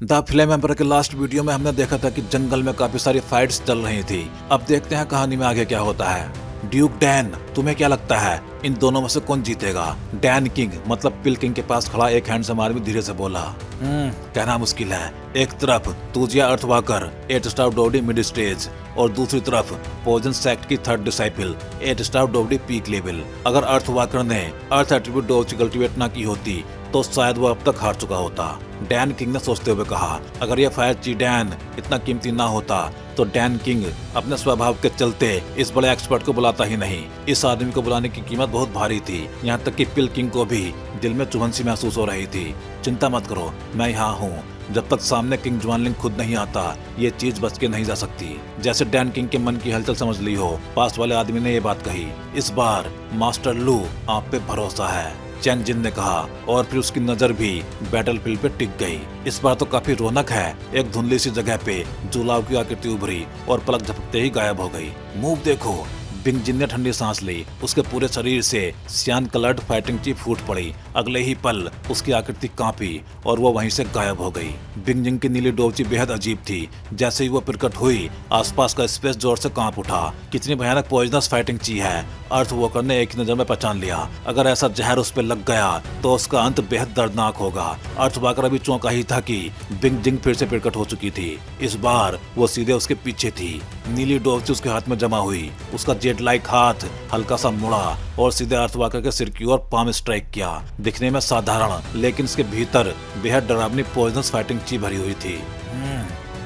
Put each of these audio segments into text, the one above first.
The film emperor के last video में हमने देखा था कि जंगल में काफी सारी फाइट्स चल रही थी। अब देखते हैं कहानी में आगे क्या होता है। ड्यूक डैन, तुम्हें क्या लगता है इन दोनों में से कौन जीतेगा? डैन किंग मतलब पिल किंग के पास खड़ा एक हैंडसम आदमी धीरे से बोला। कहना मुश्किल है। एक तरफ तूजिया अर्थवाकर 8 स्टार डोडी मिड स्टेज और दूसरी तरफ पोजन सेक्ट की 3rd डिसाइपल 8 स्टार डोडी पीक लेवल। अगर अर्थवाकर ने अर्थ एट्रीब्यूट डोज कल्टीवेट ना की होती तो शायद वो अब तक हार चुका होता। डैन किंग ने सोचते हुए कहा, अगर यह फायर ची डैन इतना कीमती ना होता तो डैन किंग अपने स्वभाव के चलते इस बड़े एक्सपर्ट को बुलाता ही नहीं। इस आदमी को बुलाने की कीमत बहुत भारी थी, यहाँ तक कि पिल किंग को भी दिल में चुभन सी महसूस हो रही थी। चिंता मत करो, मैं यहाँ हूँ। जब तक सामने किंग ज्वानलिंग खुद नहीं आता ये चीज बच के नहीं जा सकती। जैसे डैन किंग के मन की हलचल समझ ली हो, पास वाले आदमी ने ये बात कही। इस बार मास्टर लू आप पे भरोसा है, चैन जिन ने कहा, और फिर उसकी नजर भी बैटलफील्ड पे टिक गई। इस बार तो काफी रौनक है। एक धुंधली सी जगह पे जुलाव की आकृति उभरी और पलक झपकते ही गायब हो गई। मूव देखो। बिंग जिन ने ठंडी सांस ली। उसके पूरे शरीर से सियान कलर्ड फाइटिंग चिप फूट पड़ी। अगले ही पल उसकी आकृति कांपी और वो वहीं से गायब हो गई। बिंग जिन की नीली डोबची बेहद अजीब थी। जैसे ही वो प्रकट हुई आसपास का स्पेस जोर से कांप उठा। कितनी भयानक पॉइजनस फाइटिंग ची है, अर्थ वॉकर ने एक नजर में पहचान लिया। अगर ऐसा जहर उस पर लग गया तो उसका अंत बेहद दर्दनाक होगा। अर्थ वॉकर अभी चौंका ही था कि बिंग जिंग फिर से प्रकट हो चुकी थी। इस बार वो सीधे उसके पीछे थी। नीली डोबची उसके हाथ में जमा हुई। उसका जेट लाइक हाथ हल्का सा मुड़ा और सीधे अर्थवाकर के सिर की ओर पाम स्ट्राइक किया। दिखने में साधारण लेकिन इसके भीतर बेहद डरावनी पॉइजनस फाइटिंग ची भरी हुई थी।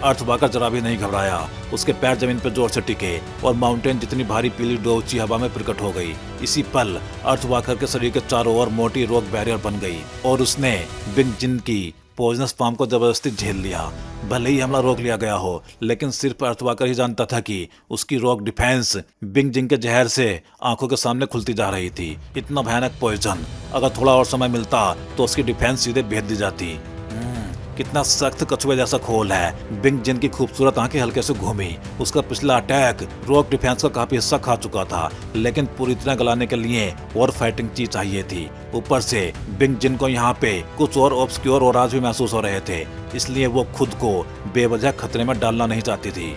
अर्थवाकर जरा भी नहीं घबराया। उसके पैर जमीन पर जोर से टिके और माउंटेन जितनी भारी पीली डोबची हवा में प्रकट हो गई। इसी पल अर्थवाकर के शरीर के चारों ओर मोटी रॉक बैरियर बन गई और उसने बिंग जिन की पॉइजनस पाम को जबरदस्ती झेल लिया। भले ही हमला रोक लिया गया हो, लेकिन सिर्फ अर्थवाकर ही जानता था कि उसकी रॉक डिफेंस बिंग जिंग के जहर से आंखों के सामने खुलती जा रही थी। इतना भयानक पॉइजन, अगर थोड़ा और समय मिलता तो उसकी डिफेंस सीधे भेद दी जाती। कितना सख्त कछुए जैसा खोल है। बिंग जिन की खूबसूरत आंखें हल्के से घूमी। उसका पिछला अटैक रॉक डिफेंस का काफी हिस्सा खा चुका था, लेकिन पूरी तरह गलाने के लिए और फाइटिंग चीज चाहिए थी। ऊपर से बिंग जिन को यहाँ पे कुछ और ऑब्सक्योर और राज भी महसूस हो रहे थे, इसलिए वो खुद को बेवजह खतरे में डालना नहीं चाहती थी।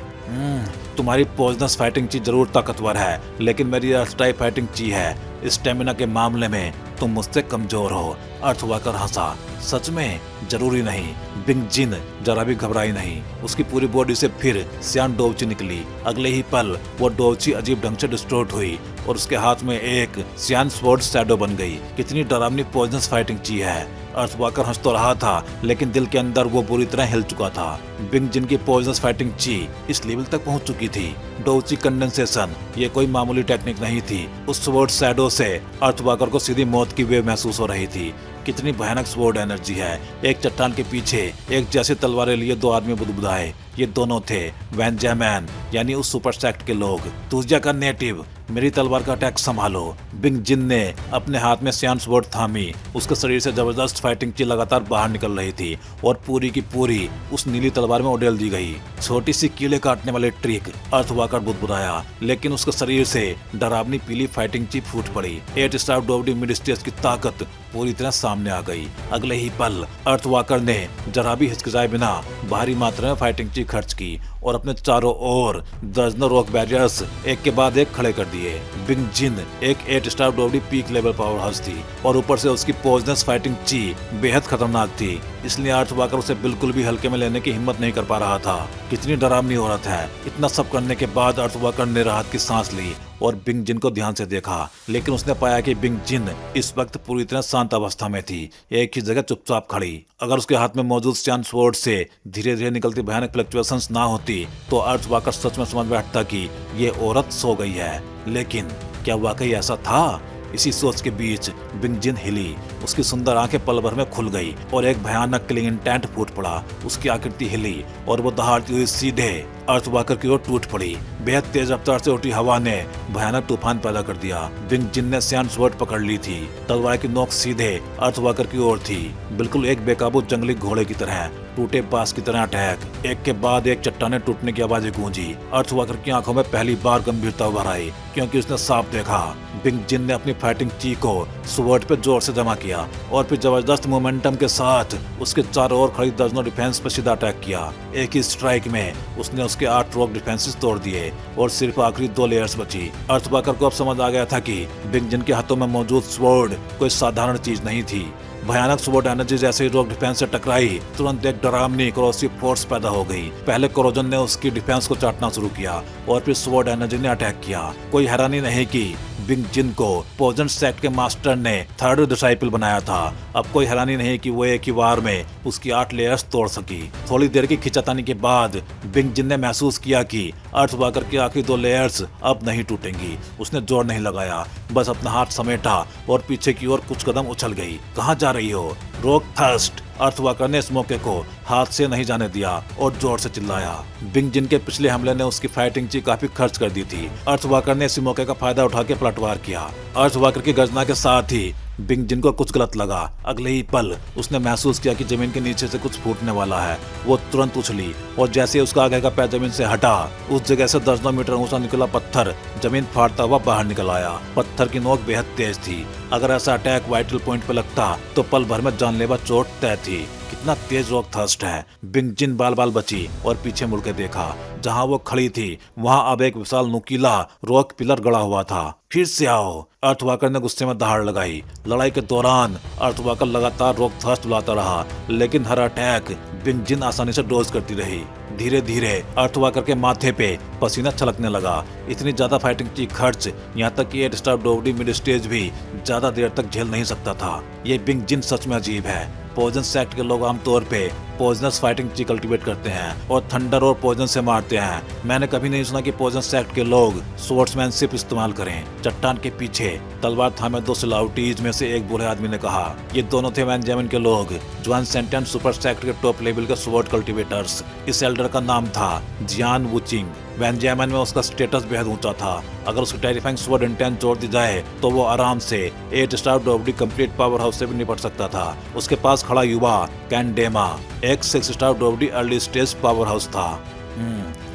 तुम्हारी पॉइजनस फाइटिंग ची जरूर ताकतवर है, लेकिन मेरी अर्थ टाइप फाइटिंग ची है। स्टेमिना के मामले में तुम मुझसे कमजोर हो। अर्थवाकर हंसा। सच में? जरूरी नहीं। बिंग जिन जरा भी घबराई नहीं। उसकी पूरी बॉडी से फिर सियान डोबची निकली। अगले ही पल वो डोबची अजीब ढंग से डिस्टोर्ट हुई और उसके हाथ में एक सियान स्वॉर्ड शैडो बन गई। कितनी डरावनी पॉइजनस फाइटिंग ची है। अर्थवाकर हंस तो रहा था, लेकिन दिल के अंदर वो पूरी तरह हिल चुका था। बिंग जिन की पॉइजनस फाइटिंग ची इस लेवल तक पहुंच चुकी थी। डोबची कंडेंसेशन ये कोई मामूली टेक्निक नहीं थी। उस स्वॉर्ड शैडो से अर्थवाकर को सीधी मौत की वेव महसूस हो रही थी। कितनी भयानक स्वॉर्ड एनर्जी है। एक चट्टान के पीछे एक जैसी तलवारें लिए दो आदमी बुदबुदाए। ये दोनों थे वैन जैमैन यानी उस सुपर सेक्ट के लोग। तुजिया का नेटिव, मेरी तलवार का अटैक संभालो। बिंग जिन ने अपने हाथ में सियान स्वॉर्ड थामी। उसके शरीर से जबरदस्त फाइटिंग की लगातार बाहर निकल रही थी और पूरी की पूरी उस नीली तलवार में उड़ेल दी गई। छोटी सी कीले काटने वाले ट्रिक, अर्थवाकर बुदबुदाया, लेकिन उसके शरीर से डरावनी पीली फाइटिंग चिप फूट पड़ी। 8 स्टार डोबडी मिड स्टेज की ताकत पूरी तरह सामने आ गई। अगले ही पल अर्थवाकर ने जरा भी हिचकिचाए बिना भारी मात्रा में फाइटिंग ची खर्च की और अपने चारों ओर दर्जनों रॉक बैरियर्स एक के बाद एक खड़े कर दिए। बिंग जिन एक 8 स्टार डोबडी पीक लेवल पावर हाउस थी और ऊपर से उसकी पॉइजनस फाइटिंग ची बेहद खतरनाक थी, इसलिए अर्थवाकर उसे बिल्कुल भी हल्के में लेने की हिम्मत नहीं कर पा रहा था। कितनी डरावनी औरत है। इतना सब करने के बाद अर्थवाकर ने राहत की सांस ली और बिंग जिन को ध्यान से देखा, लेकिन उसने पाया कि बिंग जिन इस वक्त पूरी तरह शांत अवस्था में थी, एक ही जगह चुपचाप खड़ी। अगर उसके हाथ में मौजूद सियान स्वॉर्ड से धीरे धीरे निकलती भयानक फ्लक्चुएशंस ना होती तो अर्थवाकर सच में समझ बैठता कि ये औरत सो गई है। लेकिन क्या वाकई ऐसा था? इसी सोच के बीच बिंग जिन हिली। उसकी सुंदर आंखें पल भर में खुल गई और एक भयानक किलिंग इंटेंट फूट पड़ा। उसकी आकृति हिली और वो दहाड़ती हुई सीधे अर्थवाकर की ओर टूट पड़ी। बेहद तेज रफ्तार से उठी हवा ने भयानक तूफान पैदा कर दिया। बिंग जिन ने सियान स्वॉर्ड पकड़ ली थी। तलवार की नोक सीधे अर्थवाकर की ओर थी, बिल्कुल एक बेकाबू जंगली घोड़े की तरह। टूटे बांस की तरह अटैक। एक के बाद एक चट्टानें टूटने की आवाजें गूंजी। अर्थवाकर की आंखों में पहली बार गंभीरता उभर आई, क्योंकि उसने साफ देखा बिंग जिन ने अपनी फाइटिंग ची को स्वॉर्ड पे जोर से जमा किया और फिर जबरदस्त मोमेंटम के साथ उसके चारों ओर खड़ी दर्जनों डिफेंस पर सीधा अटैक किया। एक ही स्ट्राइक में उसने उसके 8 रॉक डिफेंसेस तोड़ दिए और सिर्फ आखिरी 2 लेयर्स बची। अर्थवाकर को अब समझ आ गया था कि बिंग जिन के हाथों में मौजूद स्वॉर्ड कोई साधारण चीज नहीं थी। भयानक स्वॉर्ड एनर्जी जैसे ही रॉक डिफेंस से टकराई, तुरंत एक डरावनी कोरोसिव फोर्स पैदा हो गई। पहले कोरोजन ने उसकी डिफेंस को चाटना शुरू किया और फिर स्वॉर्ड एनर्जी ने अटैक किया। कोई हैरानी नहीं कि बिंग जिन को पोजन सेक्ट के मास्टर ने 3rd डिसाइपल बनाया था। अब कोई हैरानी नहीं कि वो एक ही वार में उसकी 8 लेयर्स तोड़ सकी। थोड़ी देर की खिंचातानी के बाद बिंग जिन ने महसूस किया कि अर्थवाकर की आखिरी 2 लेयर्स अब नहीं टूटेंगी। उसने जोर नहीं लगाया, बस अपना हाथ समेटा और पीछे की ओर कुछ कदम उछल गई। कहाँ जा रही हो? Rock thirst. अर्थवाकर ने इस मौके को हाथ से नहीं जाने दिया और जोर से चिल्लाया। बिंग जिन के पिछले हमले ने उसकी फाइटिंग ची काफी खर्च कर दी थी। अर्थवाकर ने इसी मौके का फायदा उठा के पलटवार किया। अर्थवाकर की गर्जना के साथ ही बिंग जिन को कुछ गलत लगा। अगले ही पल उसने महसूस किया कि जमीन के नीचे से कुछ फूटने वाला है। वो तुरंत उछली और जैसे ही उसका आगे का पैर जमीन से हटा, उस जगह से दर्जनों मीटर ऊंचा निकला पत्थर जमीन फाड़ता हुआ बाहर निकल आया। पत्थर की नोक बेहद तेज थी। अगर ऐसा अटैक वाइटल पॉइंट पे लगता तो पल भर में जानलेवा चोट तय थी। कितना तेज रॉक थर्स्ट है। बिंग जिन बाल बाल बची और पीछे मुड़ के देखा। जहां वो खड़ी थी वहां अब एक विशाल नुकीला रॉक पिलर गड़ा हुआ था। फिर से आओ। अर्थवाकर ने गुस्से में दहाड़ लगाई। लड़ाई के दौरान अर्थवाकर लगातार रॉक थर्स्ट बुलाता रहा, लेकिन हर अटैक बिंग जिन आसानी से डोज करती रही। धीरे धीरे अर्थवाकर के माथे पे पसीना छलकने लगा। इतनी ज्यादा फाइटिंग की खर्च, यहाँ तक कि 8 स्टार डोगडी मिड स्टेज भी ज्यादा देर तक झेल नहीं सकता था। ये बिंग जिन सच में अजीब है। पोजन सेक्ट के लोग आमतौर पे पोजनस फाइटिंग ची कल्टीवेट करते हैं और थंडर और पोजन से मारते हैं। मैंने कभी नहीं सुना कि पोजन सेक्ट के लोग स्वॉर्ड्समैनशिप इस्तेमाल करें। चट्टान के पीछे तलवार थामे 2 सिलाउटीज में से एक बूढ़े आदमी ने कहा। ये दोनों थे वैनजामिन के लोग, ज्वान सेंटेंट सुपर सेक्ट के टॉप लेवल के स्वॉर्ड कल्टीवेटर्स। इस एल्डर का नाम था जियान वुचिंग। वैनजामिन में उसका स्टेटस बेहद ऊंचा था। अगर उसकी टेरिफाइंग स्वॉर्ड इंटेंस जोड़ दी जाए तो वो आराम से 8 star Dogadi complete power house से भी निपट सकता था। उसके पास खड़ा युवा कैंडेमा एक 6 स्टार डोगडी अर्ली स्टेज पावर हाउस था।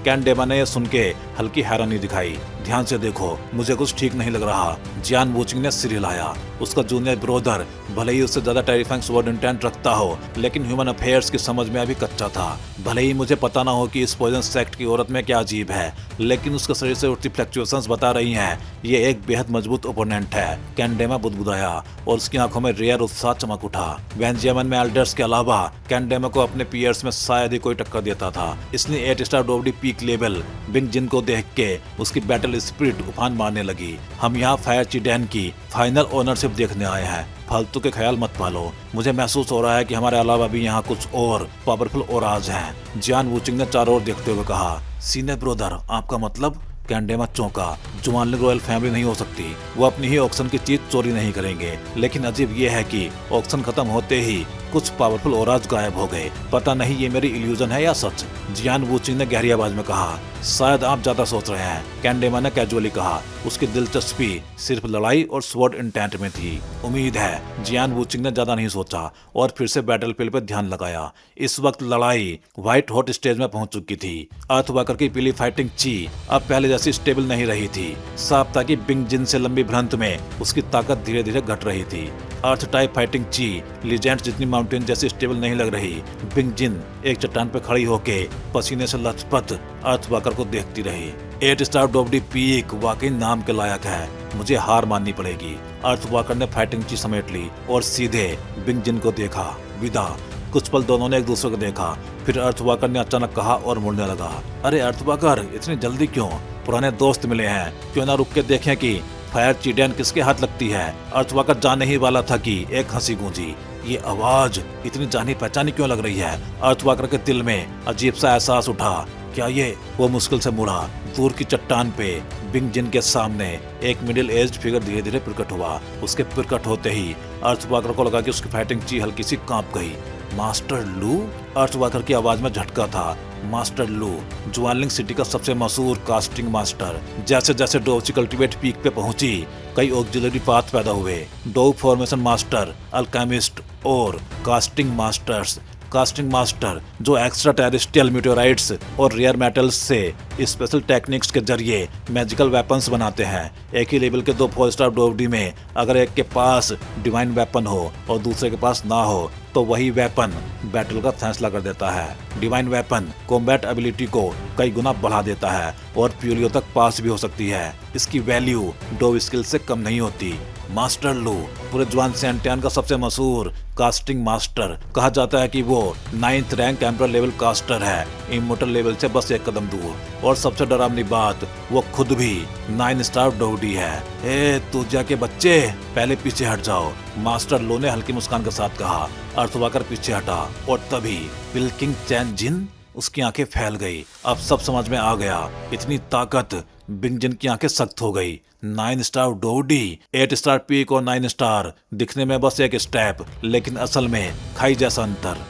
कैंडेमा ने यह सुन के हल्की हैरानी दिखाई। ध्यान से देखो, मुझे कुछ ठीक नहीं लग रहा। जियान वुचिंग ने सिर हिलाया। उसका जूनियर ब्रोदर भले ही उससे ज्यादा टेरिफाइंग स्वॉर्ड इंटेंट रखता हो, लेकिन ह्यूमन अफेयर्स की समझ में अभी कच्चा था। भले ही मुझे पता ना हो कि इस पॉइजन सेक्ट की औरत में क्या अजीब है, लेकिन उसके शरीर से उठती फ्लक्चुएशंस बता रही हैं ये एक बेहद मजबूत ओपोनेंट है। कैंडेमा बुदबुदाया और उसकी आंखों में रेयर उत्साह चमक उठा। वैनजामिन में एल्डर्स के अलावा कैंडेमा को अपने पीयर्स में शायद ही कोई टक्कर देता था। इसलिए 8 star Dogadi peak level Bing जिन को देख के उसकी बैटल स्पिरिट उफान मारने लगी। हम यहाँ फायर चिडेन की फाइनल ओनरशिप देखने आए हैं। फालतू के ख्याल मत पालो। मुझे महसूस हो रहा है कि हमारे अलावा भी यहाँ कुछ और पावरफुल ओराज हैं। जियान वुचिंग ने चारों ओर देखते हुए कहा। सीनियर ब्रोदर, आपका मतलब? कैंडेमा चौंका। जुमानलिंग रॉयल फैमिली नहीं हो सकती। वो अपनी ही ऑक्शन की चीज चोरी नहीं करेंगे। लेकिन अजीब ये है कि ऑक्शन खत्म होते ही कुछ पावरफुल ओराज गायब हो गए। पता नहीं ये मेरी इल्यूजन है या सच। जियान वुचिंग ने गहरी आवाज में कहा। शायद आप ज्यादा सोच रहे हैं, कैंडेमा ने कैजुअली कहा। उसकी दिलचस्पी सिर्फ लड़ाई और स्वॉर्ड इंटेंट में थी। उम्मीद है जियान वुचिंग ने ज्यादा नहीं सोचा और फिर से बैटलफील्ड पर ध्यान लगाया। इस वक्त लड़ाई व्हाइट हॉट स्टेज में पहुंच चुकी थी। अर्थवाकर की पीली फाइटिंग ची अब पहले जैसी स्टेबल नहीं रही थी। साफ था कि बिंग जिन से लंबी भ्रंत में उसकी ताकत धीरे धीरे घट रही थी। अर्थ टाइप फाइटिंग ची लीजेंड्स जितनी माउंटेन जैसी स्टेबल नहीं लग रही। बिंग जिन एक चट्टान पर खड़ी होके पसीने से लथपथ अर्थवाकर को देखती रही। 8 स्टार डोगडी पीक वाकई नाम के लायक है। मुझे हार माननी पड़ेगी। अर्थवाकर ने फाइटिंग ची समेट ली और सीधे बिंग जिन को देखा। विदा। कुछ पल दोनों ने एक दूसरे को देखा। फिर अर्थवाकर ने अचानक कहा और मुड़ने लगा। अरे अर्थवाकर, इतनी जल्दी क्यों? पुराने दोस्त मिले हैं, क्यों ना रुक के देखें कि फायर चिडेन किसके हाथ लगती है। अर्थवाकर जाने ही वाला था कि एक हंसी गूंजी। ये आवाज इतनी जानी पहचानी क्यों लग रही है? अर्थवाकर के दिल में अजीब सा एहसास उठा। क्या ये? वो मुश्किल से मुड़ा। दूर की चट्टान पे बिंग जिन के सामने एक मिडिल एज्ड फिगर धीरे धीरे प्रकट हुआ। उसके प्रकट होते ही अर्थवाकर को लगा कि उसकी फाइटिंग ची हल्की सी कांप गई। मास्टर लू? अर्थवाकर की आवाज में झटका था। मास्टर लू, जुआनलिंग सिटी का सबसे मशहूर कास्टिंग मास्टर। जैसे जैसे डोव कल्टीवेट पीक पे पहुंची, कई ऑक्सिलरी पाथ पैदा हुए। डोव फॉर्मेशन मास्टर, अल्केमिस्ट और कास्टिंग मास्टर्स। कास्टिंग मास्टर जो एक्स्ट्रा टेरेस्ट्रियल मीटेओराइट्स और रेयर मेटल्स से स्पेशल टेक्निक्स के जरिए मैजिकल वेपन्स बनाते हैं। एक ही लेवल के 2 4 स्टार डोवडी में अगर एक के पास डिवाइन वेपन हो और दूसरे के पास ना हो तो वही वेपन बैटल का फैसला कर देता है। डिवाइन वेपन कॉम्बैट एबिलिटी को कई गुना बढ़ा देता है और प्यूरियो तक पास भी हो सकती है। इसकी वैल्यू डोव स्किल से कम नहीं होती। मास्टर लू पूरे जुआन सैंटियान का सबसे मशहूर कास्टिंग मास्टर। कहा जाता है कि वो 9th rank emperor level caster है, इमोर्टल लेवल से बस 1 कदम दूर। और सबसे डरावनी बात, वो खुद भी 9 स्टार डोवडी है। ए तुझा के बच्चे, पहले पीछे हट जाओ, मास्टर लो ने हल्की मुस्कान के साथ कहा। अर्थवाकर पीछे हटा और तभी विल्किंग चैन जिन, उसकी आंखें फैल गई। अब सब समझ में आ गया। इतनी ताकत, बिंग जिन की आंखें सख्त हो गई। 9 स्टार डोवडी, 8 स्टार पीक और 9 स्टार दिखने में बस एक स्टेप, लेकिन असल में खाई जैसा अंतर।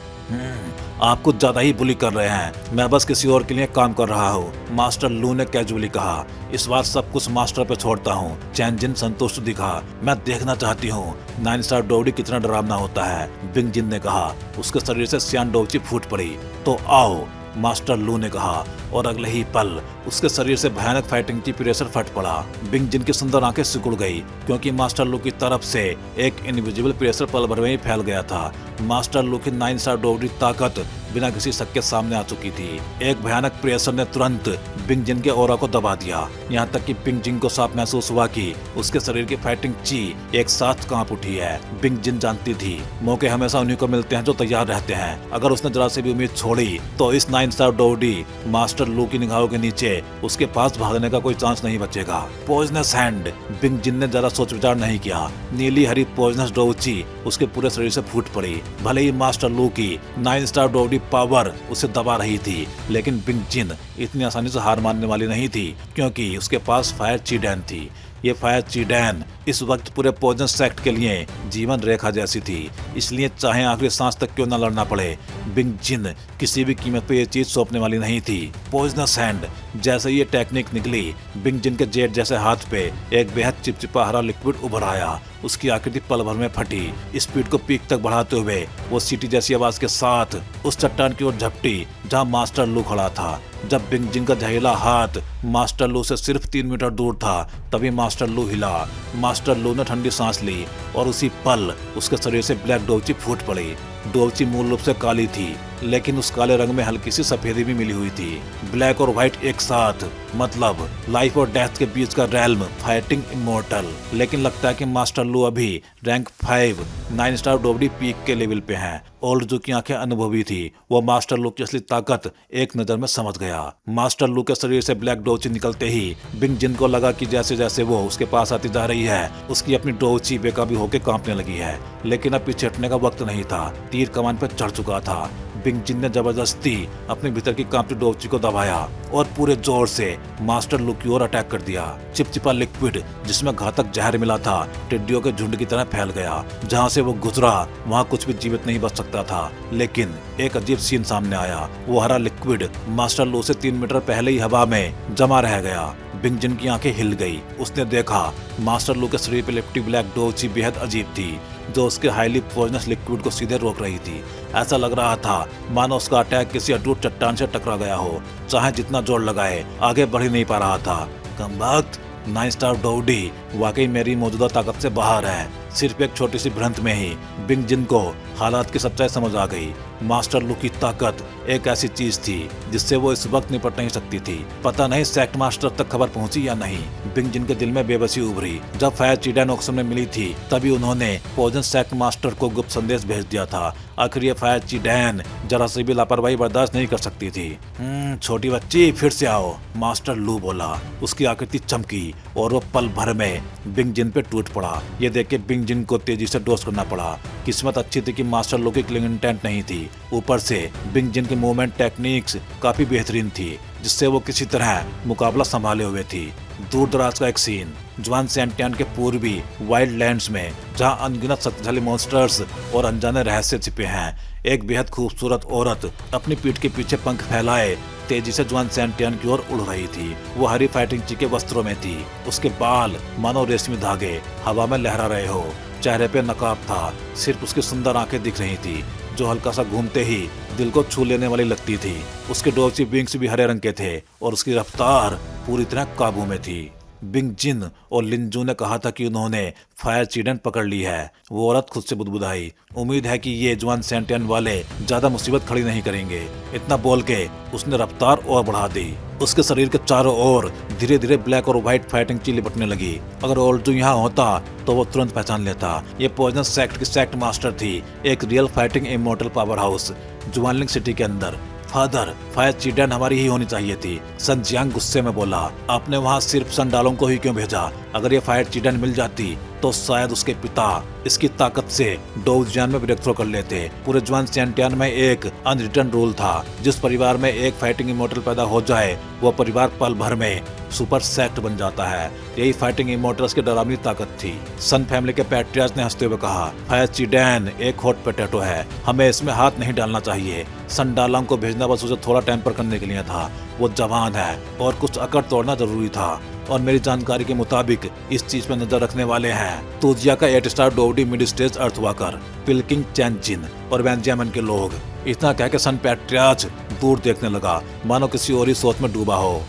आप कुछ ज्यादा ही बुली कर रहे हैं, मैं बस किसी और के लिए काम कर रहा हूँ, मास्टर लू ने कैजुअली कहा। इस बार सब कुछ मास्टर पे छोड़ता हूँ। चैन जिन संतुष्ट दिखा। मैं देखना चाहती हूँ 9 स्टार डोवडी कितना डरावना होता है, बिंग जिन ने कहा। उसके शरीर से सियान डोवची फूट पड़ी। तो आओ, मास्टर लू ने कहा, और अगले ही पल उसके शरीर से भयानक फाइटिंग की प्रेशर फट पड़ा। बिंग जिन की सुंदर आंखें सिकुड़ गई क्योंकि मास्टर लू की तरफ से एक इनविजिबल प्रेशर पल भर में ही फैल गया था। मास्टर लू की 9 स्टार डोवडी ताकत बिना किसी शक के सामने आ चुकी थी। एक भयानक प्रेशर ने तुरंत बिंग जिन के ऑरा को दबा दिया, यहाँ तक कि बिंग जिन को साफ महसूस हुआ कि उसके शरीर की फाइटिंग ची एक साथ कांप उठी है। बिंग जिन जानती थी मौके हमेशा उन्हीं को मिलते हैं जो तैयार रहते हैं। अगर उसने जरा से भी उम्मीद छोड़ी तो इस 9 स्टार डोवडी मास्टर लू की निगाहों के नीचे उसके पास भागने का कोई चांस नहीं बचेगा। पॉइजनस हैंड, बिंग जिन ने जरा सोच विचार नहीं किया। नीली हरी पॉइजनस डोवची उसके पूरे शरीर से फूट पड़ी। भले ही मास्टर लू की 9 स्टार डोवडी पावर उसे दबा रही थी, लेकिन बिंग जिन इतनी आसानी से हार मानने वाली नहीं थी क्योंकि उसके पास फायर चीडैन थी। ये फायर चीडैन इस वक्त पूरे पॉइजन सेक्ट के लिए जीवन रेखा जैसी थी, इसलिए चाहे आखिरी सांस तक क्यों न लड़ना पड़े, बिंग जिन किसी भी कीमत पे ये चीज सौंपने वाली नहीं थी। पॉइजनस हैंड, जैसे ये टेक्निक निकली, बिंग जिन के जेट जैसे हाथ पे एक बेहद चिपचिपा हरा लिक्विड उभर आया। उसकी आकृति पल भर में फटी। स्पीड को पीक तक बढ़ाते हुए वो सीटी जैसी आवाज के साथ उस चट्टान की ओर झपटी जहां मास्टर लू खड़ा था। जब बिंग जिन का जहरीला हाथ मास्टर लू से सिर्फ 3 मीटर दूर था, तभी मास्टर लू हिला। मास्टर लू ने ठंडी सांस ली और उसी पल उसके शरीर से ब्लैक डोवची फूट पड़ी। डोवची मूल रूप से काली थी, लेकिन उस काले रंग में हल्की सी सफेदी भी मिली हुई थी। ब्लैक और व्हाइट एक साथ, मतलब लाइफ और डेथ के बीच का रैल्म, फाइटिंग इमोर्टल। लेकिन लगता है कि मास्टर लू अभी रैंक 5 9 स्टार डोवडी पीक के लेवल पे हैं। और जो की आंखें अनुभवी थी, वो मास्टर लू की असली ताकत एक नजर में समझ गया। मास्टर लू के शरीर से ब्लैक डोवची निकलते ही बिंग जिन को लगा कि जैसे जैसे वो उसके पास आती जा रही है, उसकी अपनी डोवची बेकाबू होकर कांपने लगी है। लेकिन अब पीछे हटने का वक्त नहीं था, तीर कमान पर चढ़ चुका था। बिंग जिन ने जबरदस्ती अपने भीतर की कांपती डोवची को दबाया और पूरे जोर से मास्टर लू की ओर अटैक कर दिया। चिपचिपा लिक्विड जिसमें घातक जहर मिला था टिड्डियों के झुंड की तरह फैल गया। जहां से वो गुजरा वहां कुछ भी जीवित नहीं बच सकता था। लेकिन एक अजीब सीन सामने आया। वो हरा लिक्विड मास्टर लू से 3 मीटर पहले ही हवा में जमा रह गया। बिंग जिन की आंखें हिल गई। उसने देखा मास्टर लू के शरीर पे लिपटी ब्लैक डोवची बेहद अजीब थी, जो उसके हाईली पॉइजनस लिक्विड को सीधे रोक रही थी। ऐसा लग रहा था मानो उसका अटैक किसी अटूट चट्टान से टकरा गया हो। चाहे जितना जोर लगाए, आगे बढ़ ही नहीं पा रहा था। कम वक्त, 9 स्टार डोवडी वाकई मेरी मौजूदा ताकत से बाहर है। सिर्फ एक छोटी सी भ्रंत में ही बिंग जिन को हालात की सच्चाई समझ आ गई। मास्टर लू की ताकत एक ऐसी चीज थी जिससे वो इस वक्त निपट नहीं सकती थी। पता नहीं सेक्ट मास्टर तक खबर पहुंची या नहीं। बिंग जिन के दिल में बेबसी उभरी। जब फायर चीडैन ऑक्शन में मिली थी, तभी उन्होंने पॉइजन सेक्ट मास्टर को गुप्त संदेश भेज दिया था। आखिर ये फायर चीडैन जरा सी भी लापरवाही बर्दाश्त नहीं कर सकती थी। छोटी बच्ची, फिर से आओ, मास्टर लू बोला। उसकी आकृति चमकी और वो पल भर में बिंग जिन पे टूट पड़ा। ये देख के बिंग जिन को तेजी से डोज करना पड़ा। किस्मत अच्छी थी कि मास्टर लू की किलिंग इंटेंट नहीं थी। ऊपर से बिंग जिन की मूवमेंट टेक्निक्स काफी बेहतरीन थी, जिससे वो किसी तरह मुकाबला संभाले हुए थी। दूर दराज का एक सीन, जुआन सैंटियान के पूर्वी वाइल्ड लैंड्स में, जहां अनगिनत शक्तिशाली मॉन्स्टर्स और अनजाने रहस्य छिपे हैं। एक बेहद खूबसूरत औरत अपनी पीठ के पीछे पंख फैलाए तेजी से जुआन सैंटियान की ओर उड़ रही थी। वो हरी फाइटिंग ची के वस्त्रों में थी। उसके बाल मानो रेशमी धागे हवा में लहरा रहे हो। चेहरे पे नकाब था, सिर्फ उसकी सुंदर आंखें दिख रही थी। जो हल्का सा घूमते ही दिल को छू लेने वाली लगती थी। उसके डोर्ची विंग्स भी हरे रंग के थे और उसकी रफ्तार पूरी तरह काबू में थी। बिंग जिन और लिनजू ने कहा था कि उन्होंने फायर चीडेन पकड़ ली है। वो औरत खुद से बुदबुदाई, उम्मीद है कि ये जवान सेंटियन वाले ज्यादा मुसीबत खड़ी नहीं करेंगे। इतना बोल के उसने रफ्तार और बढ़ा दी। उसके शरीर के चारों ओर धीरे धीरे ब्लैक और व्हाइट फाइटिंग ची लिपटने लगी। अगर ओल्डू यहाँ होता तो वो तुरंत पहचान लेता। ये पॉइजनस सेक्ट की सेक्ट मास्टर थी, एक real fighting immortal power house जुआनलिंग सिटी के अंदर। फादर, फायर चीडेन हमारी ही होनी चाहिए थी, सन जियांग गुस्से में बोला। आपने वहाँ सिर्फ संडालों को ही क्यों भेजा? अगर ये फायर चीडेन मिल जाती तो शायद उसके पिता इसकी ताकत से डोजियान में ब्रेक थ्रो कर लेते। पूरे जुआन सेंटियान में एक अनरिटन रूल था, जिस परिवार में एक फाइटिंग इमोर्टल पैदा हो जाए वो परिवार पल भर में सुपर सेक्ट बन जाता है। यही फाइटिंग इमोर्टल्स की डरावनी ताकत थी। सन फैमिली के पैट्रियार्च ने हंसते हुए कहा, फायर चीडेन एक हॉट पोटैटो है, हमें इसमें हाथ नहीं डालना चाहिए। सन डालांग को भेजना बस उसे थोड़ा टेम्पर करने के लिए था। वो जवान है और कुछ अकड़ तोड़ना जरूरी था। और मेरी जानकारी के मुताबिक इस चीज में नजर रखने वाले हैं तोजिया का 8 स्टार डोवडी मिड स्टेज अर्थवाकर, पिलकिंग चैनचिन और बेंजामिन के लोग। इतना कह के सन पैट्रियार्च दूर देखने लगा, मानो किसी और ही सोच में डूबा हो।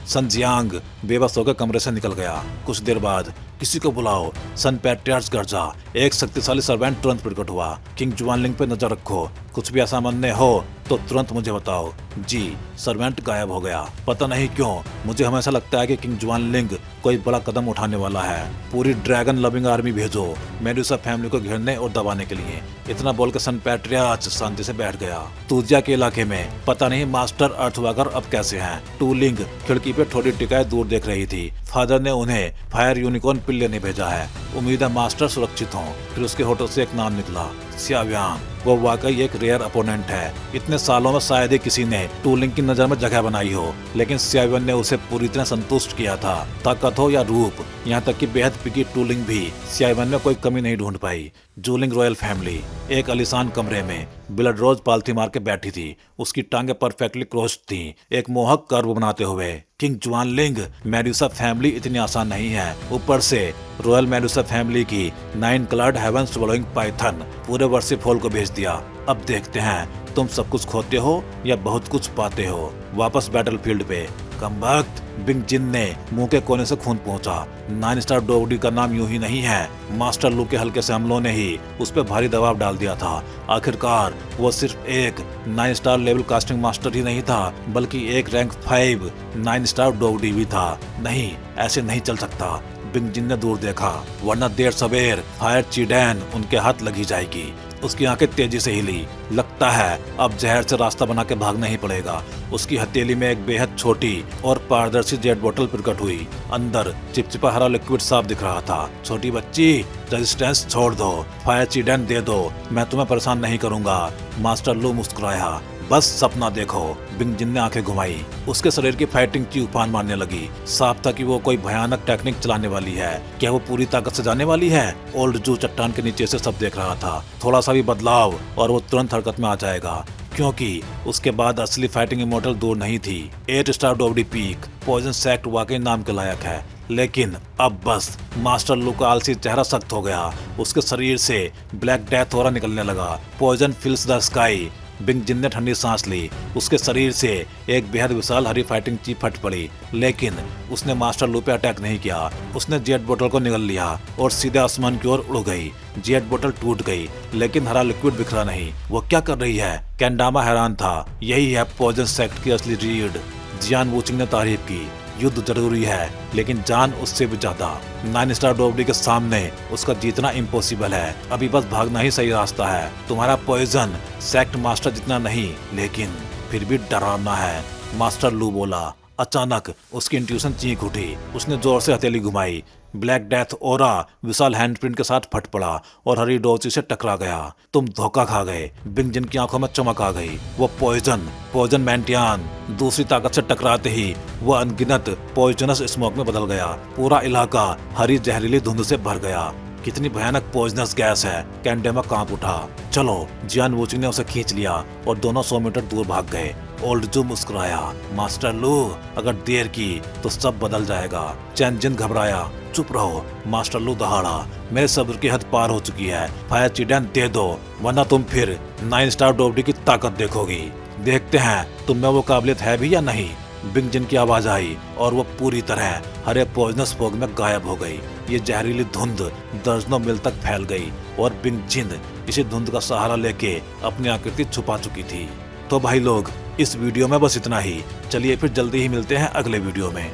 सन जियांग बेबस होकर कमरे से निकल गया। कुछ देर बाद, किसी को बुलाओ, सन पैट्रियार्च गरजा। एक शक्तिशाली सर्वेंट तुरंत प्रकट हुआ। किंग जुआनलिंग पे नजर रखो, कुछ भी असामान्य हो तो तुरंत मुझे बताओ। जी। सर्वेंट गायब हो गया। पता नहीं क्यों मुझे हमेशा लगता है कि किंग जुआनलिंग कोई बड़ा कदम उठाने वाला है। पूरी ड्रैगन लविंग आर्मी भेजो मेडुसा फैमिली को घेरने और दबाने के लिए। इतना बोलकर सन पैट्रियार्च शांति से बैठ गया। तूजिया के इलाके में पता नहीं मास्टर अर्थवाकर अब कैसे हैं। टूलिंग खिड़की पे थोड़ी टिकाए दूर देख रही थी। फादर ने उन्हें फायर यूनिकॉर्न पिल लेने भेजा है, उम्मीद है मास्टर सुरक्षित हों। फिर उसके होठों से एक नाम निकला, सियाव्यांग। वो वाकई एक रेयर अपोनेंट है। इतने सालों में शायद ही किसी ने टूलिंग की नजर में जगह बनाई हो, लेकिन सियाव्यांग ने उसे पूरी तरह संतुष्ट किया था। ताकत हो या रूप, यहाँ तक कि बेहद पिकी टूलिंग भी सियाव्यांग में कोई कमी नहीं ढूंढ पाई। जूलिंग रॉयल फैमिली एक आलीशान कमरे में ब्लड रोज पालथी मार के बैठी थी। उसकी टांगे परफेक्टली क्रॉस्ड थी, एक मोहक कर्व बनाते हुए। किंग जुआनलिंग मेडुसा फैमिली इतनी आसान नहीं है। ऊपर से रॉयल मेडुसा फैमिली की 9 कलर्ड हेवन स्वलोइंग पाइथन पूरे वर्षिफॉल को भेज दिया। अब देखते हैं तुम सब कुछ खोते हो या बहुत कुछ पाते हो। वापस बैटलफील्ड पे। कम वक्त, बिंग जिन ने मुंह के कोने से खून पहुंचा। 9 स्टार डोवडी का नाम यूं ही नहीं है। मास्टर लू के हल्के से हमलों ने ही उस पर भारी दबाव डाल दिया था। आखिरकार वो सिर्फ एक 9 स्टार लेवल कास्टिंग मास्टर ही नहीं था, बल्कि एक रैंक 5 9 स्टार डोवडी भी था। नहीं, ऐसे नहीं चल सकता। बिंग जिन ने दूर देखा, वरना देर सवेर फायर चीडेन उनके हाथ लगी जाएगी। उसकी आंखें तेजी से हिली। लगता है अब जहर से रास्ता बना के भागना ही पड़ेगा। उसकी हथेली में एक बेहद छोटी और पारदर्शी जेट बोतल प्रकट हुई। अंदर चिपचिपा हरा लिक्विड साफ दिख रहा था। छोटी बच्ची, रेजिस्टेंस छोड़ दो, फायर चीडेन दे दो, मैं तुम्हें परेशान नहीं करूंगा। मास्टर लू मुस्कुराया। बस सपना देखो। बिंग जिन ने आंखें घुमाई। उसके शरीर की फाइटिंग की उफान मारने लगी। साफ था कि वो कोई भयानक टेक्निक चलाने वाली है। क्या वो पूरी ताकत से जाने वाली है? ओल्ड जू चट्टान के नीचे से सब देख रहा था। थोड़ा सा भी बदलाव और वो तुरंत हरकत में आ जाएगा, क्योंकि उसके बाद असली फाइटिंग इमोर्टल दूर नहीं थी। 8 स्टार डोवडी पीक पॉइजन सेक्ट वाकई नाम के लायक है। लेकिन अब बस मास्टर लू का आलसी चेहरा सख्त हो गया। उसके शरीर से ब्लैक डेथ हो रहा निकलने लगा। Poison fills the sky. Bing Jin ने ठंडी सांस ली। उसके शरीर से एक बेहद विशाल हरी फाइटिंग चीप फट पड़ी, लेकिन उसने मास्टर लू पे अटैक नहीं किया। उसने जेट बोतल को निगल लिया और सीधे आसमान की ओर उड़ गई। जेट बोतल टूट गई, लेकिन हरा लिक्विड बिखरा नहीं। वो क्या कर रही है? कैंडामा हैरान था। यही है पॉइजन सेक्ट की असली रीड। जियान वूचिंग ने तारीफ की। युद्ध जरूरी है, लेकिन जान उससे भी ज्यादा। 9 स्टार डोवडी के सामने उसका जीतना इम्पॉसिबल है। अभी बस भागना ही सही रास्ता है। तुम्हारा पॉइजन सेक्ट मास्टर जितना नहीं, लेकिन फिर भी डरावना है, मास्टर लू बोला। अचानक उसकी इंट्यूशन चीख उठी। उसने जोर से हथेली घुमाई। ब्लैक डेथ ओरा विशाल हैंडप्रिंट के साथ फट पड़ा और हरी डोची से टकरा गया। तुम धोखा खा गए। बिंग जिन की आंखों में चमक आ गई। वो पॉइजन मैंटियान दूसरी ताकत से टकराते ही वो अनगिनत पॉइजनस स्मोक में बदल गया। पूरा इलाका हरी जहरीली धुंध से भर गया। कितनी भयानक पॉइजनस गैस है। कैंडेमा कांप उठा। चलो, जियान वूचिंग ने उसे खींच लिया और दोनों 100 मीटर दूर भाग गए। ओल्ड जू मुस्कुराया। मास्टर लू, अगर देर की तो सब बदल जाएगा। चैन जिन घबराया। चुप रहो, मास्टर लू दहाड़ा। मेरे सब्र की हद पार हो चुकी है। फायर चिडन दे दो, वरना तुम फिर 9 स्टार डोबडी की ताकत देखोगी। देखते हैं तुम में वो काबिलियत है भी या नहीं। बिंग जिन की आवाज आई और वो पूरी तरह हरे पॉइजनस फोग में गायब हो गई। ये जहरीली धुंध दर्जनों मील तक फैल गई और बिंग जिन इसी धुंध का सहारा लेके अपनी आकृति छुपा चुकी थी। तो भाई लोग, इस वीडियो में बस इतना ही। चलिए फिर जल्दी ही मिलते हैं अगले वीडियो में।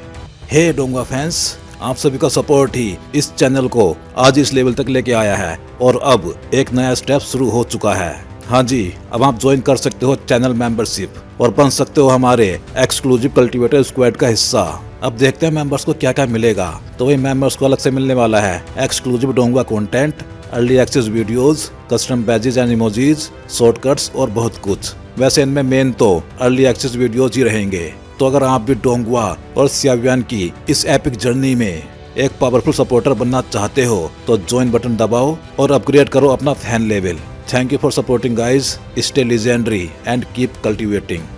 हे डोंगा फैंस, आप सभी का सपोर्ट ही इस चैनल को आज इस लेवल तक लेके आया है और अब एक नया स्टेप शुरू हो चुका है। हाँ जी, अब आप ज्वाइन कर सकते हो चैनल मेंबरशिप और बन सकते हो हमारे एक्सक्लूसिव कल्टीवेटर स्क्वाड का हिस्सा। अब देखते हैं मेंबर्स को क्या क्या मिलेगा। तो वही मेंबर्स को अलग से मिलने वाला है एक्सक्लूसिव डोंगा content, early access videos, custom badges and emojis, shortcuts और बहुत कुछ। वैसे इनमें मेन तो अर्ली एक्सेस वीडियोज ही रहेंगे। तो अगर आप भी डोंगवा और सियावियान की इस एपिक जर्नी में एक पावरफुल सपोर्टर बनना चाहते हो तो ज्वाइन बटन दबाओ और अपग्रेड करो अपना fan level. Thank you for supporting guys. Stay legendary and keep cultivating.